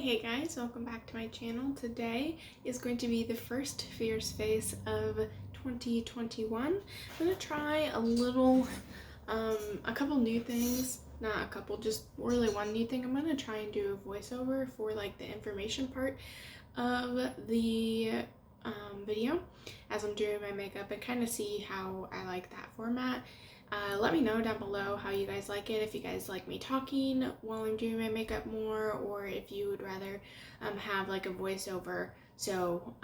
Hey guys, welcome back to my channel. Today is going to be the first Fierce Face of 2021. I'm going to try a couple new things. Not a couple, just really one new thing. I'm going to try and do a voiceover for like the information part of the video as I'm doing my makeup and kind of see how I like that format. Let me know down below how you guys like it, if you guys like me talking while I'm doing my makeup more, or if you would rather have like a voiceover so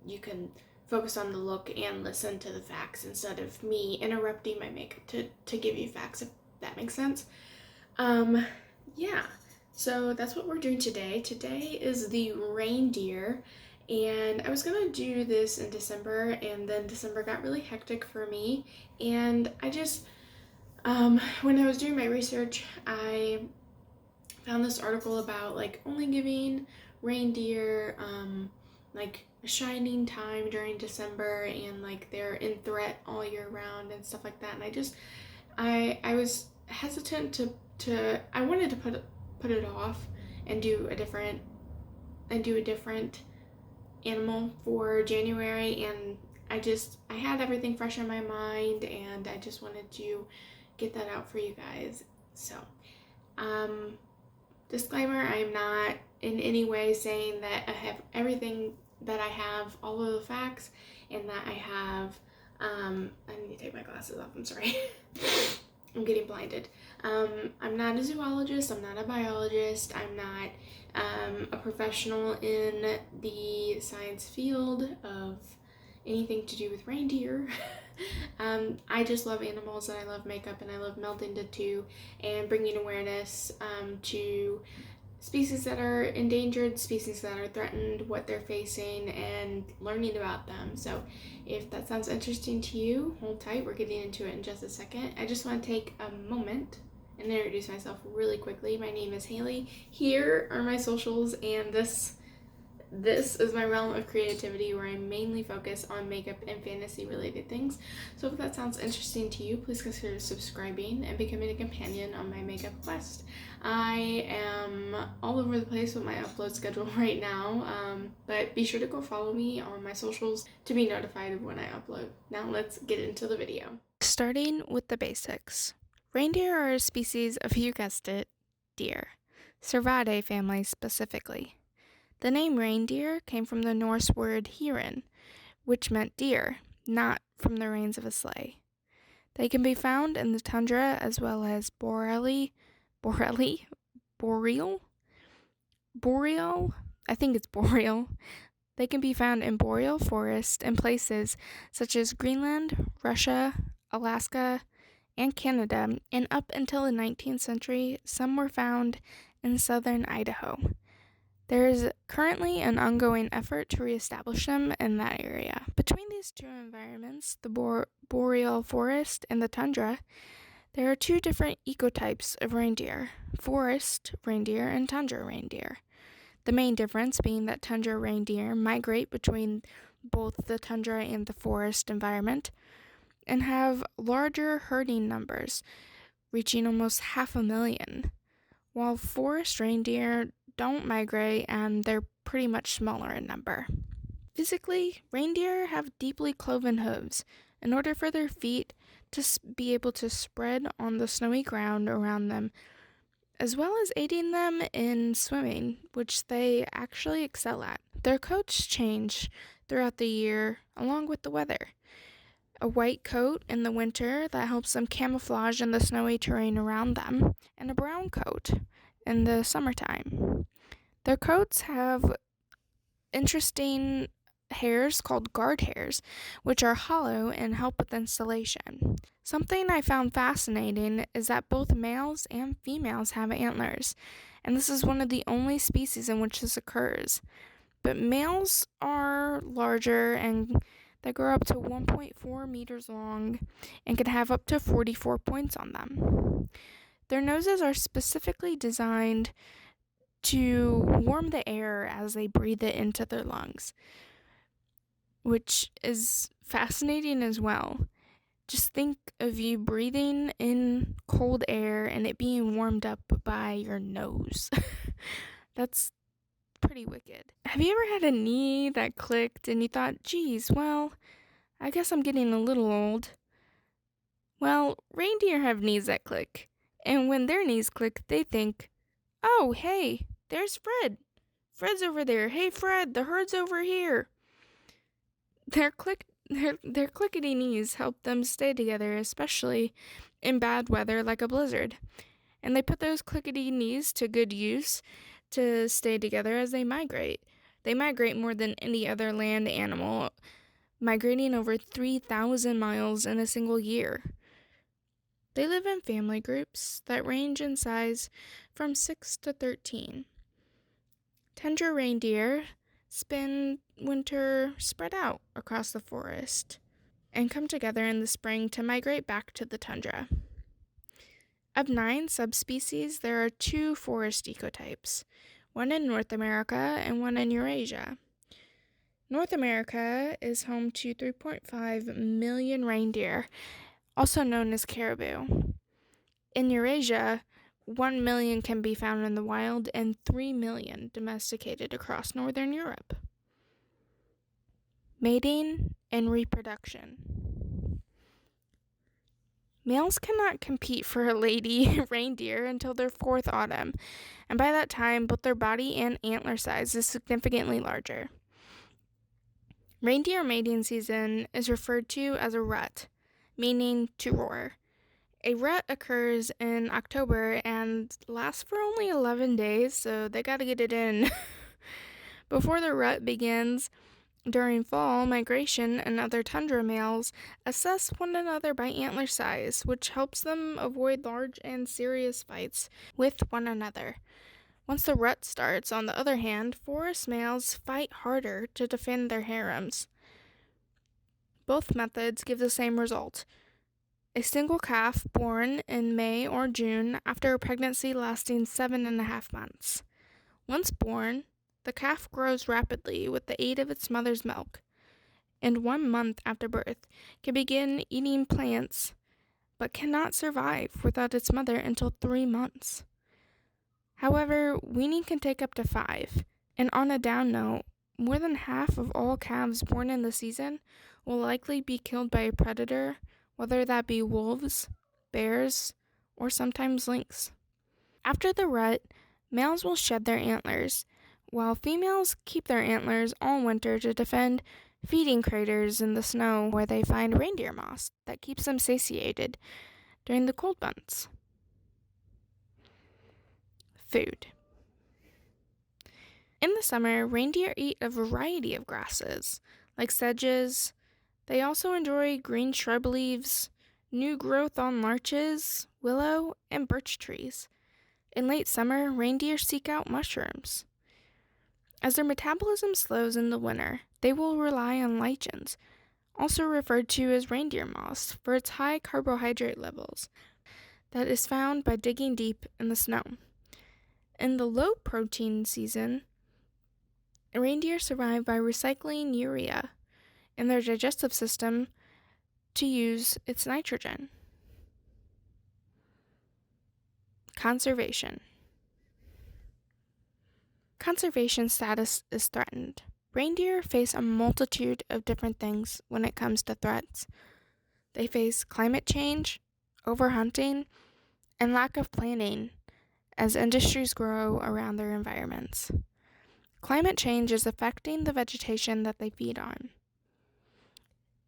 you can focus on the look and listen to the facts instead of me interrupting my makeup to give you facts, if that makes sense. Yeah, so that's what we're doing today. Today is the reindeer, and I was gonna do this in December, and then December got really hectic for me, and I just, when I was doing my research, I found this article about like only giving reindeer like a shining time during December, and like they're in threat all year round and stuff like that. And I was hesitant to I wanted to put it off and do a different animal for January, and I had everything fresh in my mind, and I just wanted to get that out for you guys. So disclaimer, I'm not in any way saying that I have everything, that I have all of the facts, and that I have I need to take my glasses off, I'm sorry. I'm getting blinded. I'm not a zoologist, I'm not a biologist, I'm not a professional in the science field of anything to do with reindeer. I just love animals, and I love makeup, and I love melding the two and bringing awareness to species that are endangered, species that are threatened, what they're facing, and learning about them. So if that sounds interesting to you, hold tight, we're getting into it in just a second. I just want to take a moment and introduce myself really quickly. My name is Haley. Here are my socials, and this is my realm of creativity where I mainly focus on makeup and fantasy related things. So if that sounds interesting to you, please consider subscribing and becoming a companion on my makeup quest. I am all over the place with my upload schedule right now, but be sure to go follow me on my socials to be notified of when I upload. Now let's get into the video. Starting with the basics. Reindeer are a species of, you guessed it, deer. Cervidae family specifically. The name reindeer came from the Norse word hierin, which meant deer, not from the reins of a sleigh. They can be found in the tundra as well as boreal, I think it's boreal. They can be found in boreal forest in places such as Greenland, Russia, Alaska, and Canada, and up until the 19th century, some were found in southern Idaho. There is currently an ongoing effort to reestablish them in that area. Between these two environments, the boreal forest and the tundra, there are two different ecotypes of reindeer: forest reindeer and tundra reindeer. The main difference being that tundra reindeer migrate between both the tundra and the forest environment and have larger herding numbers, reaching almost 500,000, while forest reindeer don't migrate and they're pretty much smaller in number. Physically, reindeer have deeply cloven hooves in order for their feet to be able to spread on the snowy ground around them, as well as aiding them in swimming, which they actually excel at. Their coats change throughout the year along with the weather. A white coat in the winter that helps them camouflage in the snowy terrain around them, and a brown coat in the summertime. Their coats have interesting hairs called guard hairs, which are hollow and help with insulation. Something I found fascinating is that both males and females have antlers, and this is one of the only species in which this occurs. But males are larger, and they grow up to 1.4 meters long and can have up to 44 points on them. Their noses are specifically designed to warm the air as they breathe it into their lungs, which is fascinating as well. Just think of you breathing in cold air and it being warmed up by your nose. That's pretty wicked. Have you ever had a knee that clicked and you thought, geez, well, I guess I'm getting a little old? Well, reindeer have knees that click, and when their knees click, they think, oh, hey, there's Fred. Fred's over there. Hey, Fred, the herd's over here. Their clickety knees help them stay together, especially in bad weather like a blizzard. And they put those clickety knees to good use to stay together as they migrate. They migrate more than any other land animal, migrating over 3,000 miles in a single year. They live in family groups that range in size from 6 to 13. Tundra reindeer spend winter spread out across the forest and come together in the spring to migrate back to the tundra. Of 9 subspecies, there are 2 forest ecotypes, one in North America and one in Eurasia. North America is home to 3.5 million reindeer, also known as caribou. In Eurasia, 1 million can be found in the wild and 3 million domesticated across northern Europe. Mating and reproduction. Males cannot compete for a lady reindeer until their 4th autumn, and by that time, both their body and antler size is significantly larger. Reindeer mating season is referred to as a rut, meaning to roar. A rut occurs in October and lasts for only 11 days, so they gotta get it in. Before the rut begins, during fall migration and other tundra males assess one another by antler size, which helps them avoid large and serious fights with one another. Once the rut starts, on the other hand, forest males fight harder to defend their harems. Both methods give the same result. A single calf born in May or June after a pregnancy lasting 7.5 months. Once born, the calf grows rapidly with the aid of its mother's milk, and 1 month after birth can begin eating plants, but cannot survive without its mother until 3 months. However, weaning can take up to 5, and on a down note, more than half of all calves born in the season will likely be killed by a predator, whether that be wolves, bears, or sometimes lynx. After the rut, males will shed their antlers, while females keep their antlers all winter to defend feeding craters in the snow where they find reindeer moss that keeps them satiated during the cold months. Food. In the summer, reindeer eat a variety of grasses, like sedges. They also enjoy green shrub leaves, new growth on larches, willow, and birch trees. In late summer, reindeer seek out mushrooms. As their metabolism slows in the winter, they will rely on lichens, also referred to as reindeer moss, for its high carbohydrate levels that is found by digging deep in the snow. In the low protein season, reindeer survive by recycling urea in their digestive system to use its nitrogen. Conservation. Conservation status is threatened. Reindeer face a multitude of different things when it comes to threats. They face climate change, overhunting, and lack of planning as industries grow around their environments. Climate change is affecting the vegetation that they feed on.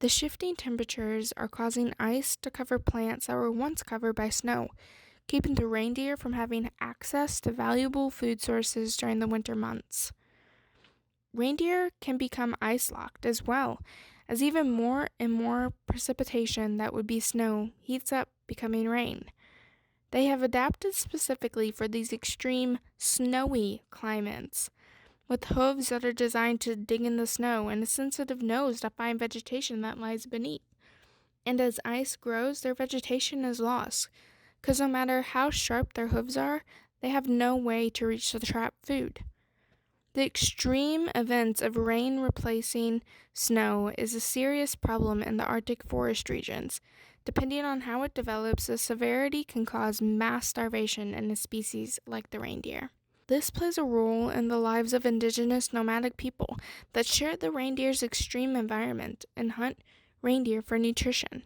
The shifting temperatures are causing ice to cover plants that were once covered by snow, keeping the reindeer from having access to valuable food sources during the winter months. Reindeer can become ice-locked as well, as even more and more precipitation that would be snow heats up, becoming rain. They have adapted specifically for these extreme, snowy climates, with hooves that are designed to dig in the snow and a sensitive nose to find vegetation that lies beneath. And as ice grows, their vegetation is lost, because no matter how sharp their hooves are, they have no way to reach the trapped food. The extreme events of rain replacing snow is a serious problem in the Arctic forest regions. Depending on how it develops, the severity can cause mass starvation in a species like the reindeer. This plays a role in the lives of indigenous nomadic people that share the reindeer's extreme environment and hunt reindeer for nutrition.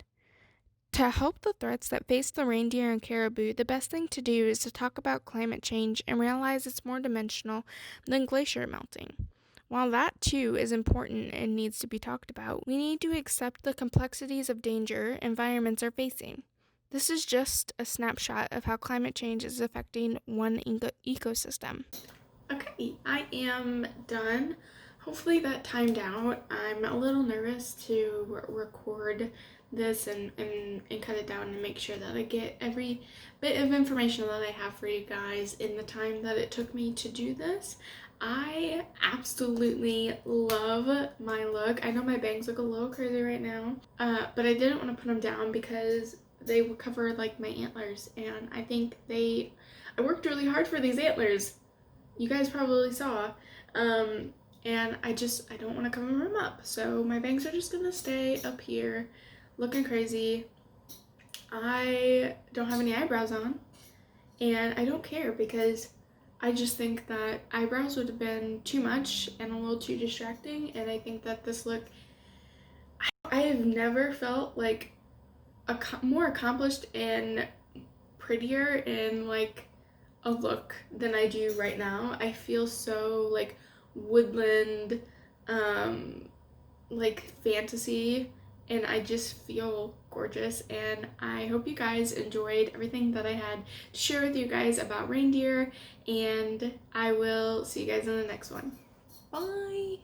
To help the threats that face the reindeer and caribou, the best thing to do is to talk about climate change and realize it's more dimensional than glacier melting. While that too is important and needs to be talked about, we need to accept the complexities of danger environments are facing. This is just a snapshot of how climate change is affecting one ecosystem. Okay, I am done. Hopefully that timed out. I'm a little nervous to record this and cut it down and make sure that I get every bit of information that I have for you guys in the time that it took me to do this. I absolutely love my look. I know my bangs look a little crazy right now, but I didn't want to put them down because they would cover like my antlers, and I worked really hard for these antlers. You guys probably saw. And I don't want to cover them up. So my bangs are just gonna stay up here looking crazy. I don't have any eyebrows on, and I don't care because I just think that eyebrows would have been too much and a little too distracting, and I think that this look, I have never felt like more accomplished and prettier in like a look than I do right now. I feel so like woodland, like fantasy, and I just feel gorgeous. And I hope you guys enjoyed everything that I had to share with you guys about reindeer, and I will see you guys in the next one. Bye!